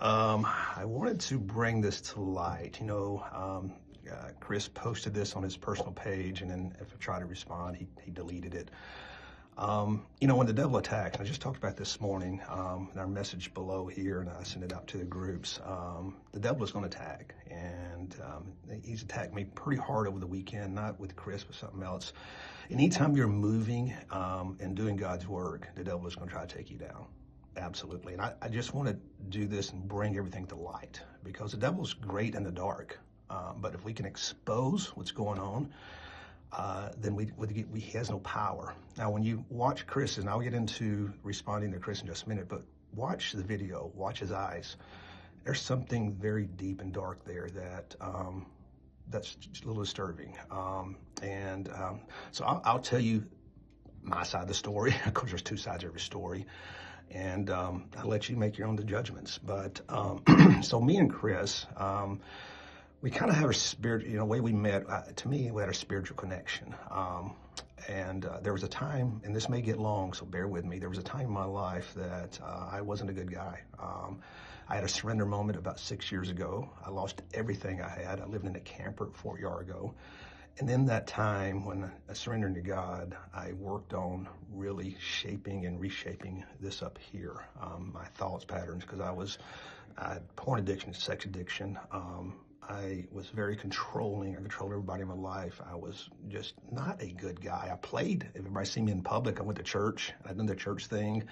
I wanted to bring this to light. Chris posted this on his personal page, and then if I tried to respond, he deleted it. When the devil attacks, and I just talked about this morning in our message below here, and I sent it out to the groups. The devil is going to attack, and he's attacked me pretty hard over the weekend, not with Chris, but something else. Anytime you're moving and doing God's work, the devil is going to try to take you down. Absolutely. And I just want to do this and bring everything to light, because the devil's great in the dark. But if we can expose what's going on, then he has no power. Now, when you watch Chris, and I'll get into responding to Chris in just a minute, but watch the video, watch his eyes. There's something very deep and dark there that's a little disturbing. So I'll tell you my side of the story. Of course, there's two sides of every story. And I'll let you make your own judgments. But so me and Chris, we kind of have a spirit, the way we met, to me, we had a spiritual connection. There was a time, and this may get long, so bear with me. There was a time in my life that I wasn't a good guy. I had a surrender moment about 6 years ago. I lost everything I had. I lived in a camper at Fort Yargo. And in that time, when I surrendered to God, I worked on really shaping and reshaping this up here, my thoughts patterns, because I had porn addiction, sex addiction. I was very controlling. I controlled everybody in my life. I was just not a good guy. I played. If everybody see me in public, I went to church. I'd done the church thing.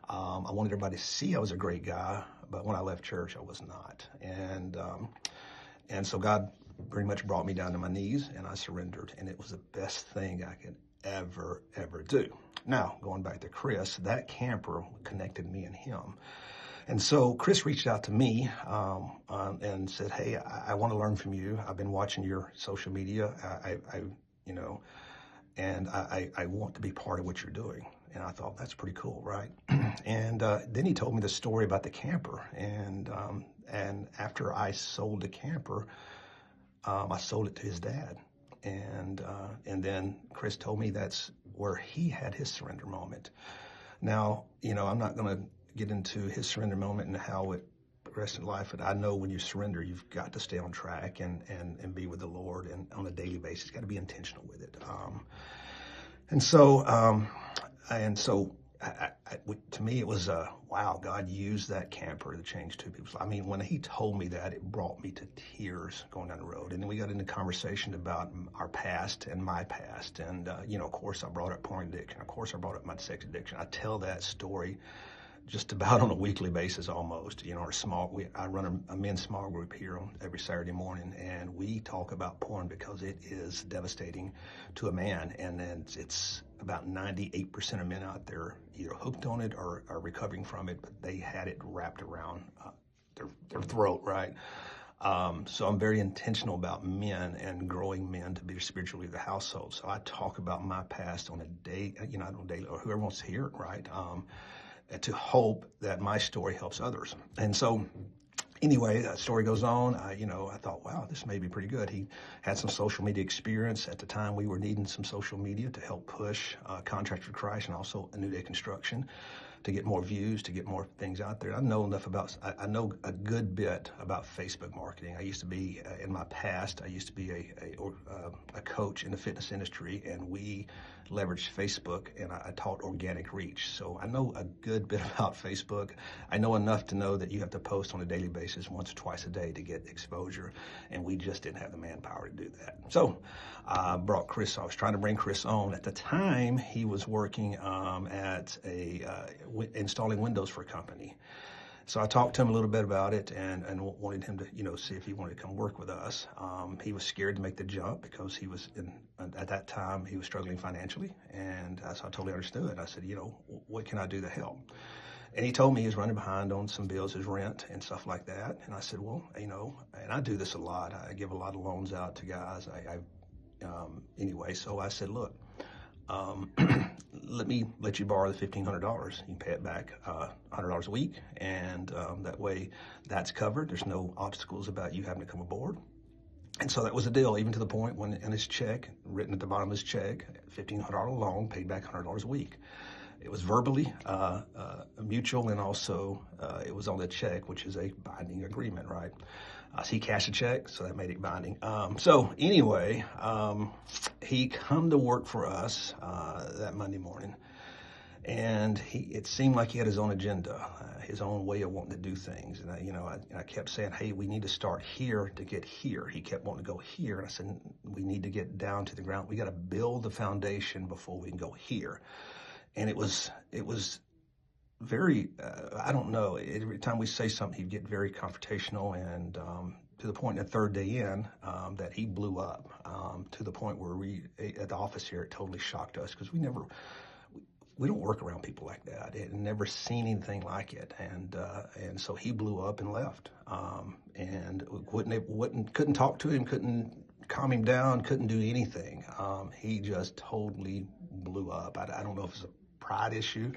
I wanted everybody to see I was a great guy, but when I left church, I was not. And so God pretty much brought me down to my knees, and I surrendered, and it was the best thing I could ever do. Now, going back to Chris, that camper connected me and him. And so Chris reached out to me and said, "Hey, I want to learn from you. I've been watching your social media. I want to be part of what you're doing." And I thought, that's pretty cool, right? And then he told me the story about the camper. And after I sold the camper, I sold it to his dad. And then Chris told me that's where he had his surrender moment. Now, I'm not going to get into his surrender moment and how it progressed in life, but I know when you surrender, you've got to stay on track and be with the Lord, and on a daily basis, you've got to be intentional with it. To me, it was wow, God used that camper to change two people's lives. I mean, when he told me that, it brought me to tears going down the road. And then we got into conversation about our past and my past. And, of course, I brought up porn addiction. Of course, I brought up my sex addiction. I tell that story just about on a weekly basis almost. I run a men's small group here on every Saturday morning, and we talk about porn because it is devastating to a man. And then it's about 98% of men out there either hooked on it or are recovering from it, but they had it wrapped around their throat, right? So I'm very intentional about men and growing men to be the spiritual leader of the household. So I talk about my past on a day, not on a daily, or whoever wants to hear it, right? To hope that my story helps others. And so anyway, that story goes on. I thought, wow, this may be pretty good. He had some social media experience. At the time, we were needing some social media to help push Contract for Christ and also A New Day Construction to get more views, to get more things out there. I know a good bit about Facebook marketing. I used to be, in my past, I used to be a coach in the fitness industry, and we leveraged Facebook, and I taught organic reach. So I know a good bit about Facebook. I know enough to know that you have to post on a daily basis, once or twice a day, to get exposure, and we just didn't have the manpower to do that. So I brought Chris. I was trying to bring Chris on. At the time, he was working at installing windows for a company. So I talked to him a little bit about it and wanted him to, see if he wanted to come work with us. He was scared to make the jump because at that time, he was struggling financially. And so I totally understood. I said, what can I do to help? And he told me he was running behind on some bills, his rent and stuff like that. And I said, well, and I do this a lot. I give a lot of loans out to guys. Anyway, so I said, look, let me let you borrow the $1,500. You can pay it back $100 a week, and that way that's covered. There's no obstacles about you having to come aboard. And so that was the deal, even to the point when in his check, written at the bottom of his check, $1,500 loan, paid back $100 a week. It was verbally mutual, and also it was on the check, which is a binding agreement, right? So he cashed a check, so that made it binding. So anyway, he come to work for us that Monday morning, and it seemed like he had his own agenda, his own way of wanting to do things. And I kept saying, hey, we need to start here to get here. He kept wanting to go here, and I said, we need to get down to the ground. We got to build the foundation before we can go here. And it was very, I don't know, every time we say something, he'd get very confrontational, and to the point in the third day in that he blew up, to the point where we, at the office here, it totally shocked us, because we don't work around people like that, and never seen anything like it. And so he blew up and left, and couldn't talk to him, couldn't calm him down, couldn't do anything. He just totally blew up. I don't know if it's a pride issue,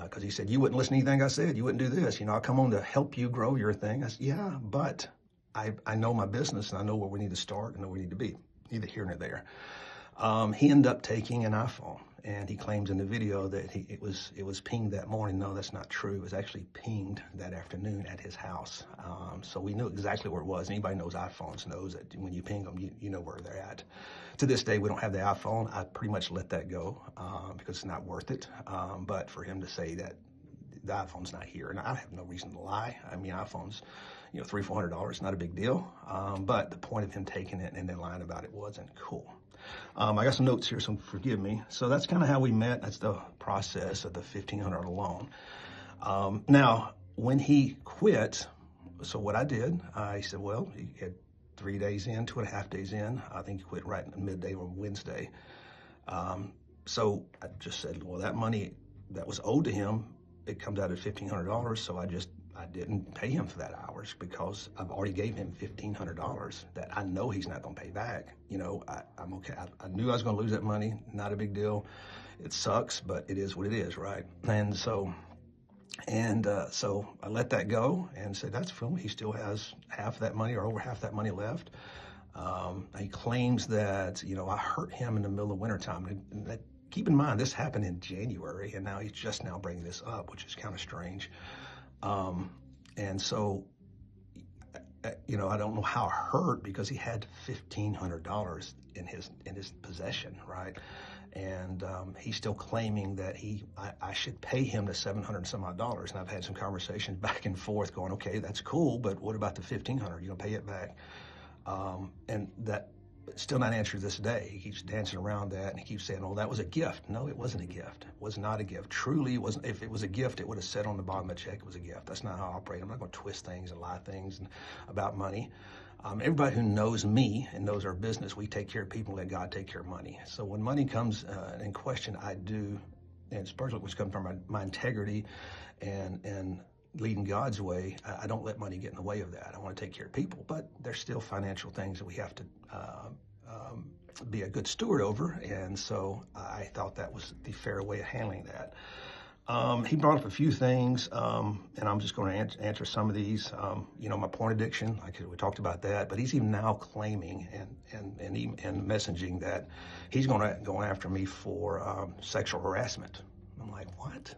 because he said, you wouldn't listen to anything I said, you wouldn't do this, I come on to help you grow your thing. I said, yeah, but I know my business, and I know where we need to start and where we need to be, neither here nor there. He ended up taking an iPhone, and he claims in the video that it was pinged that morning. No, that's not true. It was actually pinged that afternoon at his house. So we knew exactly where it was. Anybody knows iPhones knows that when you ping them, you know where they're at. To this day, we don't have the iPhone. I pretty much let that go because it's not worth it. But for him to say that the iPhone's not here, and I have no reason to lie. I mean, iPhone's, $300-400, not a big deal. But the point of him taking it and then lying about it wasn't cool. I got some notes here, so forgive me. So that's kind of how we met. That's the process of the $1,500 loan. Now, when he quit, so what I did, I said, well, he had 3 days in, 2.5 days in. I think he quit right in midday on Wednesday. So I just said, well, that money that was owed to him, it comes out at $1,500. So I didn't pay him for that hours, because I've already gave him $1,500 that I know he's not going to pay back. I'm okay. I knew I was going to lose that money. Not a big deal. It sucks, but it is what it is, right? And so I let that go and said, that's fine. He still has half that money, or over half that money left. He claims that, I hurt him in the middle of wintertime. Keep in mind, this happened in January, and now he's just now bringing this up, which is kind of strange. And so, I don't know how hurt, because he had $1,500 in his possession, right? And he's still claiming that I should pay him the $700 and some odd dollars. And I've had some conversations back and forth going, okay, that's cool, but what about the $1,500? You gonna pay it back? And that still not answered this day. He keeps dancing around that, and he keeps saying, oh, that was a gift. No, it wasn't a gift. It was not a gift. Truly, it wasn't. If it was a gift, it would have said on the bottom of the check it was a gift. That's not how I operate. I'm not going to twist things and lie things about money. Everybody who knows me and knows our business, we take care of people, let God take care of money. So when money comes in question, I do, and especially which comes from my integrity and leading God's way, I don't let money get in the way of that. I want to take care of people, but there's still financial things that we have to be a good steward over, and so I thought that was the fair way of handling that. He brought up a few things, and I'm just going to answer some of these. My porn addiction, we talked about that, but he's even now claiming and messaging that he's going to go after me for sexual harassment. I'm like, what?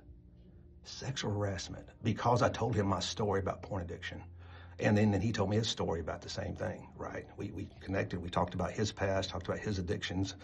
Sexual harassment? Because I told him my story about porn addiction. And then he told me his story about the same thing, right? We connected, we talked about his past, talked about his addictions,